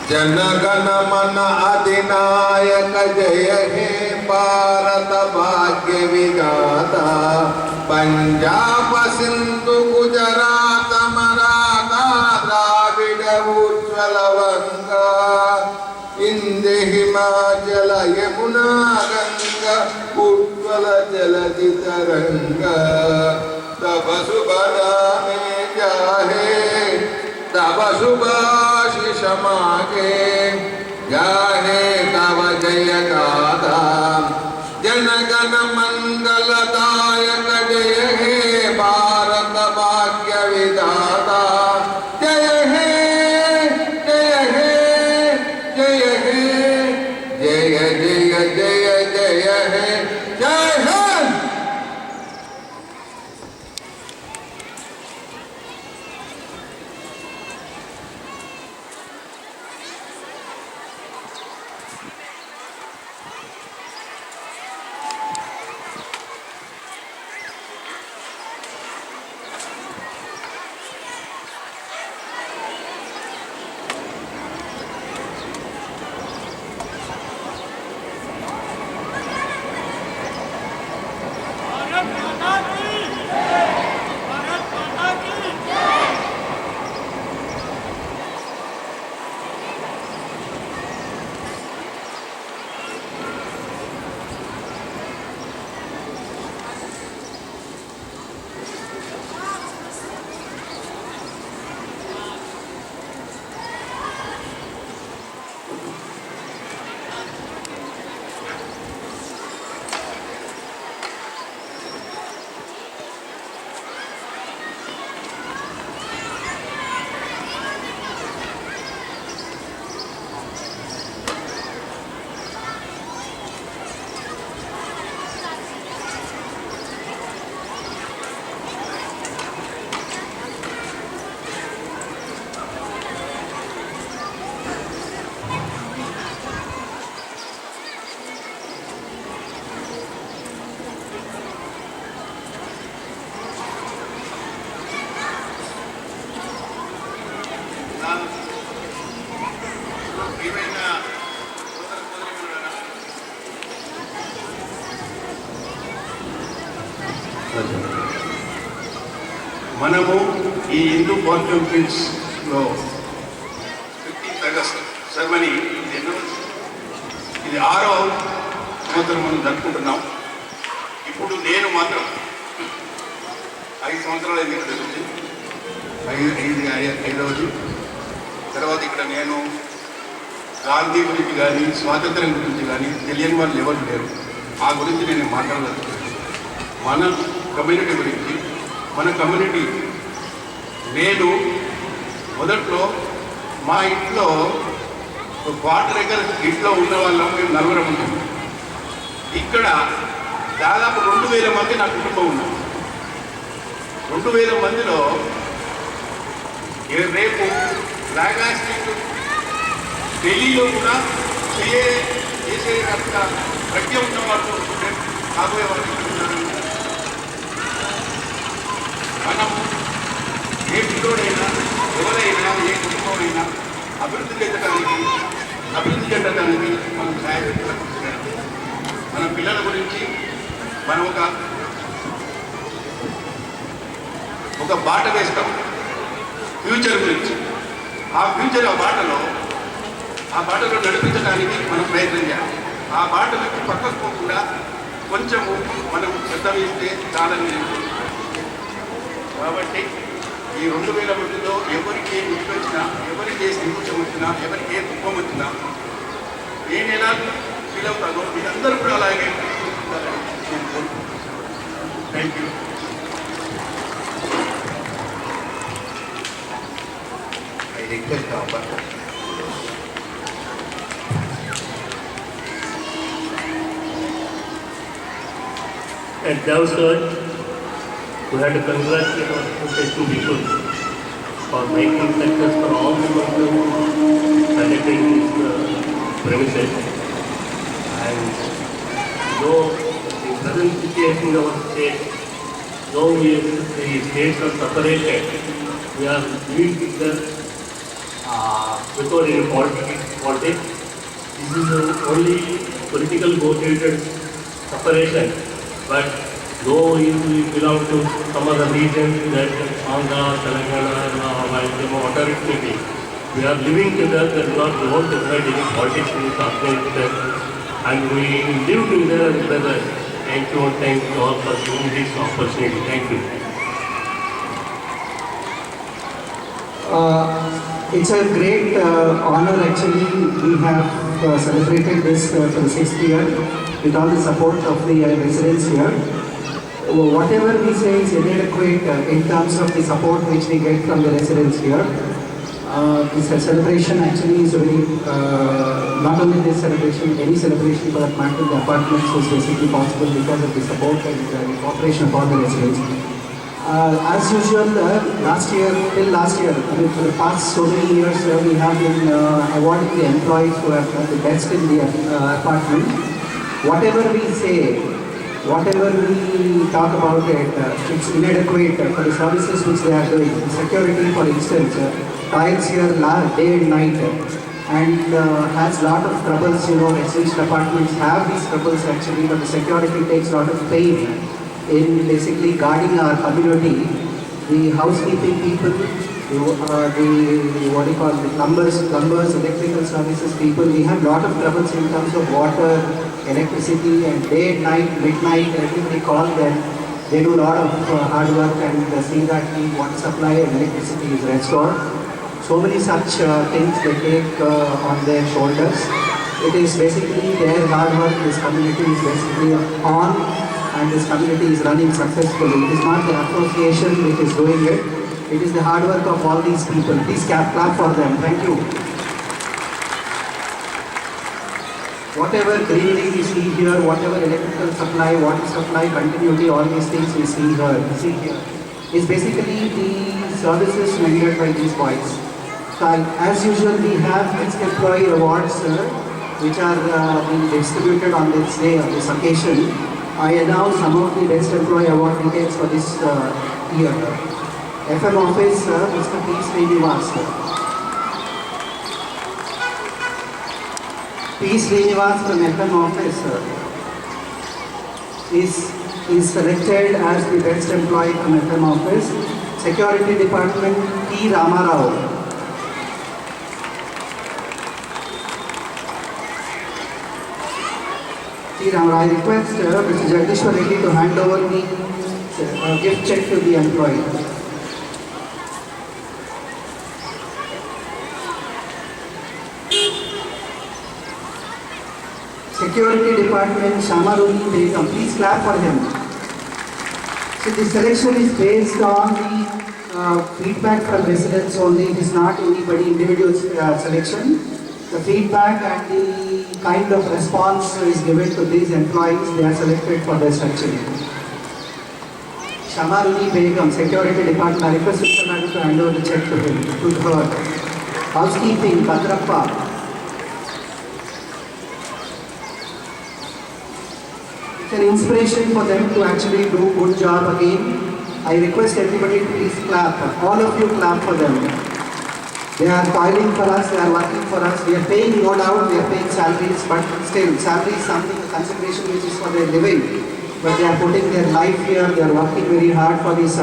जनगण मन अधिनायक जय हे भारत भाग्य विधाता पंजाब सिंधु गुजरात मराठा द्राविड उज्ज्वल वंगा इंद्र हिमाचल यमुना गंगा उज्ज्वल जलधि तरंगा तब शुभ नामे जाहे तब शुभाशिष मागे गाहे तव जय गाथा जनगण मंगलदायक जय हे भारत भाग्य विधाता जय हे जय हे जय हे जय जय जय जय हे जय हे। మనము ఈ హిందూ ఫార్చ్యూన్ ఫీల్డ్స్లో 15th ఆగస్ట్ సెరమనీ ఇది 6వ సంవత్సరం మనం జరుపుకుంటున్నాం. ఇప్పుడు నేను మాత్రం 5 సంవత్సరాలు అయింది ఇక్కడ తెలిసి 5వది. తర్వాత ఇక్కడ నేను గాంధీ గురించి కానీ స్వాతంత్ర్యం గురించి కానీ తెలియని వాళ్ళు ఎవరు లేరు. ఆ గురించి నేను మాట్లాడలేదు. మన కమ్యూనిటీ గురించి మన కమ్యూనిటీ నేను మొదట్లో మా ఇంట్లో క్వార్టర్ ఎకర్ ఇంట్లో ఉన్న వాళ్ళం మేము 4 ఉంటాం. ఇక్కడ దాదాపు 2000 మంది నా కుటుంబం ఉన్నాం. 2000 మందిలో రేపు లాగా స్ట్రీట్ ఢిల్లీలో కూడా చేసే అంత ప్రజ్ఞ ఉన్న వాళ్ళు కాబోయే వాళ్ళు మనం ఏ పిల్లోడైనా ఎవరైనా ఏ కుటుంబమైనా అభివృద్ధి చెందడానికి చేయడానికి మనం సహాయం మన పిల్లల గురించి మనం ఒక బాట వేస్తాం ఫ్యూచర్ గురించి. ఆ ఫ్యూచర్ ఆ బాటలో నడిపించడానికి మనం ప్రయత్నం చేయాలి. ఆ బాట నుంచి పక్కకు పోకుండా కొంచెము మనం శ్రద్ధ వేస్తే చాలని నేను. కాబట్టి ఈ 2000 ఎవరికి ఏ నొప్పి వచ్చినా, ఎవరికి ఏ సంతోషం వచ్చినా, ఎవరికి ఏ దుఃఖం వచ్చినా, నేను ఎలా ఫీల్ అవుతానో మీరందరూ కూడా అలాగే చూసుకుంటారని నేను కోరుకుంటున్నాను. Thank you. I request Abba. And now, sir, we had to congratulate our association people for making success for all the workers attending these premises. And though the present situation in our state, though the states are separated, we are living together without any politics. This is the only political motivated separation. But though you belong to some other regions, that Andhra, Telangana, whatever it may be, we are living together, not we want to fight any politics in this organization, and we live together as brothers. Thank you and thank you all for giving this opportunity. Thank you. It's a great honor actually. We have celebrated this for the 6th year with all the support of the residents here. Whatever we say is inadequate in terms of the support which we get from the residents here. This celebration actually is very, not only this celebration, any celebration for that matter, the apartments was basically possible because of the support and the cooperation of all the residents. As usual, last year, I mean for the past so many years, we have been awarding the employees who have done the best in the apartment. Whatever we say, whatever we talk about it, it's inadequate for the services which they are doing. Security, for instance, tiles here day and night, and has lot of troubles. Residential apartments have these troubles actually, but the security takes a lot of pain in basically guarding our community. The housekeeping people, the plumbers, electrical services people, we have lot of troubles in terms of water, electricity, and day and night, midnight, everybody call them. They do a lot of hard work and see that the water supply and electricity is restored. So many such things they take on their shoulders. It is basically their hard work. This community is basically on, and this community is running successfully. It is not the association which is doing it. It is the hard work of all these people. Please clap for them. Thank you. Whatever greenery we see here, whatever electrical supply, water supply, continuity, all these things we see here, is basically the services rendered by these boys. So as usual, we have best employee awards which are being distributed on this day, on this occasion. I announce some of the best employee award details for this year. FM office, Mr. P. Srinivas. P. Srinivas from FM office is selected as the best employee from FM office. Security department, P. Ramarao. I request Mr. Jagdishwar Reddy to hand over the gift check to the employee. Security department, Shamaruni Begum. Please clap for him. So the selection is based on the feedback from residents only. It is not anybody individual selection. The feedback and the kind of response is given to these employees. They are selected for this actually. Shamaruni Begum, Security Department. I request Mr. Madam to hand over the check to him, to her. Housekeeping, Badrappa. It's an inspiration for them to actually do good job again. I request everybody to please clap. All of you clap for them. They are toiling for us, they are working for us. We are paying, no doubt, we are paying salaries, but still, salary is something, a consideration which is for their living. But they are putting their life here, they are working very hard for this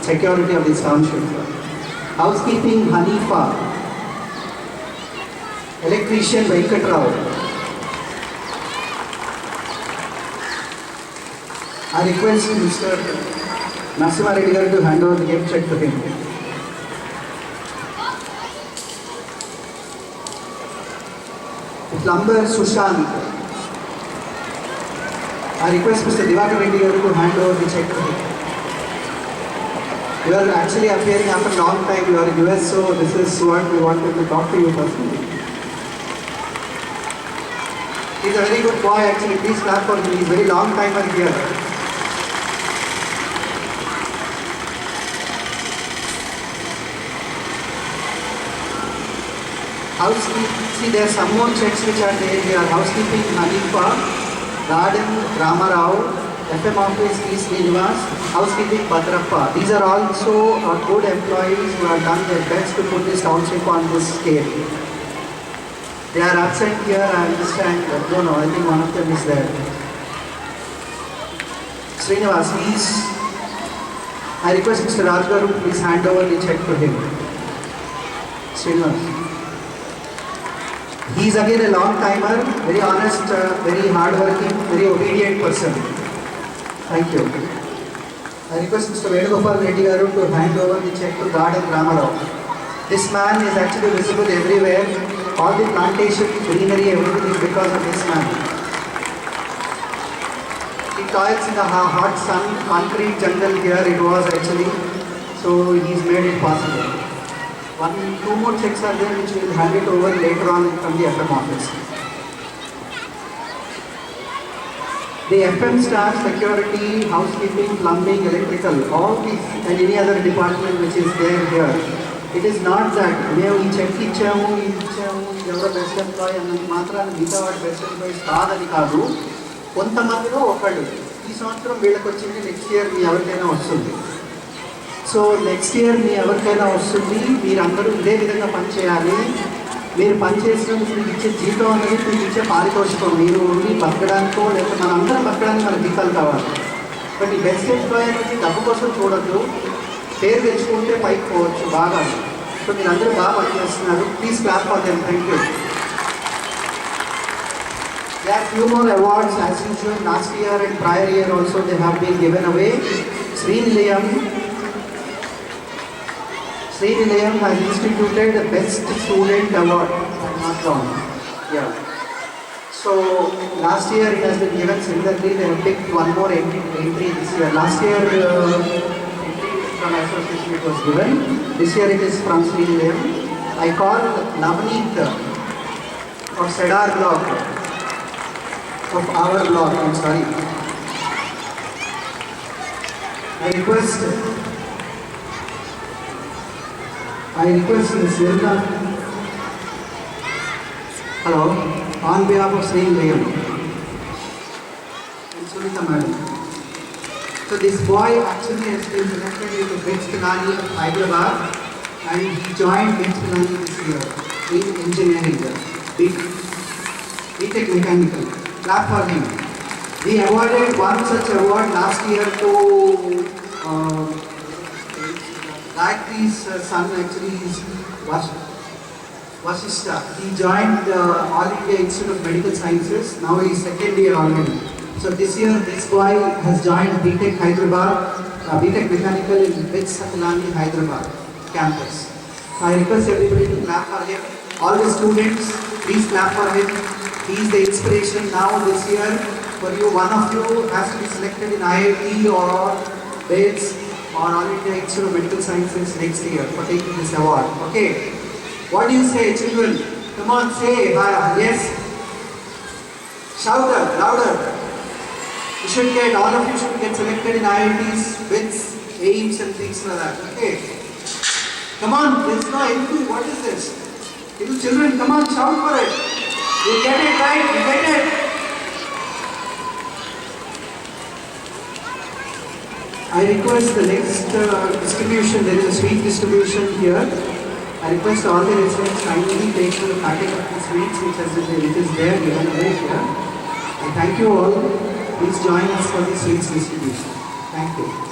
security of this township. Housekeeping, Hanifa. Electrician, Venkat Rao. I request Mr. Narasimha Reddy garu to hand over the gift check to him. Plumber Sushant. I request Mr. Divakar Reddy garu to hand over the check to him. You are actually appearing after a long time. You are in US, so this is what we wanted to talk to you personally. He is a very good boy actually. Please clap for him. He is a very long timer here. Housekeeping, see there are some more checks which are there here. Housekeeping, Hanifa, Garden, Ramarao, FM office, T. Srinivas, housekeeping, Bhadrappa. These are also good employees who have done their best to put this township on this scale. They are absent here, I understand. No, I think one of them is there. Srinivas, please. I request Mr. Rajgaru, please hand over the check to him. Srinivas. He is again a long timer, very honest, very hardworking, very obedient person. Thank you. I request Mr. Venugopal Reddy garu to hand over the check to Garden Ramarao. This man is actually visible everywhere. All the plantation, greenery, everything is because of this man. He toils in the hot sun, concrete jungle here it was actually. So he's made it possible. Two more checks are there which we will hand it over later on from the FM office. The FM staff, security, housekeeping, plumbing, electrical, all these and any other department which is there here. It is not that మేము ఈ check ఇచ్చాము ఎవరో best employee అన్నది మాత్రాన్ని మిగతా వాడు best employees కాదని కాదు. కొంతమందిలో ఒకళ్ళు ఈ సంవత్సరం వీళ్ళకి వచ్చింది నెక్స్ట్ ఇయర్ మీ ఎవరికైనా వస్తుంది. సో నెక్స్ట్ ఇయర్ మీ ఎవరికైనా వస్తుంది. మీరందరూ ఇదే విధంగా పనిచేయాలి. మీరు పనిచేసినందుకు మీకు ఇచ్చే జీతం అనేది మీకు ఇచ్చే పారితోషికం. మీరు ఉండి బతకడానికో లేకపోతే మనందరం బతకడానికి మనకు జీతాలు కావాలి. బట్ ఈ బెస్ట్ ఎంప్లాయీ అనేది డబ్బు కోసం చూడద్దు. పేరు తెచ్చుకుంటే పైకి పోవచ్చు బాగా. సో మీరు అందరూ బాగా పనిచేస్తున్నారు. Please clap for them. Thank you. There are few more awards as usual. Last year and prior year also they have been given away. Srinilayam has instituted the Best Student Award. I'm not wrong. Yeah. So last year it has been given. Similarly, they have picked one more entry this year. Last year from association it was given. This year it is from Srinilayam. I call Navneet of Cedar block, of our block. I'm sorry. I request Ms. Nirna. Hello. On behalf of Srinilayam and Sunita madam. So this boy actually has been selected into BITS Pilani of Hyderabad and he joined BITS Pilani this year in engineering, BTech Mechanical. Clap for him. We awarded one such award last year to Gayatri's son actually is Vasishta. He joined All India Institute of Medical Sciences. Now he is second year already. So this year this boy has joined BTech Hyderabad, BTech Mechanical in BITS Pilani Hyderabad campus. So I request everybody to clap for him. All the students, please clap for him. He is the inspiration now this year for you. One of you has to be selected in IIT or BITS or All India Institute of Medical Sciences next year for taking this award. Okay. What do you say, children? Come on, say yes. Shout out, louder. You should get, all of you should get selected in IITs, BITS, AIMS and things like that. Okay. Come on, there's no envy. What is this? Little children, come on, shout for it. You get it right, you get it. I request the next distribution, there is a sweet distribution here. I request all the residents kindly take the packet of the sweets which is there given away here. I thank you all. Please join us for the sweets distribution. Thank you.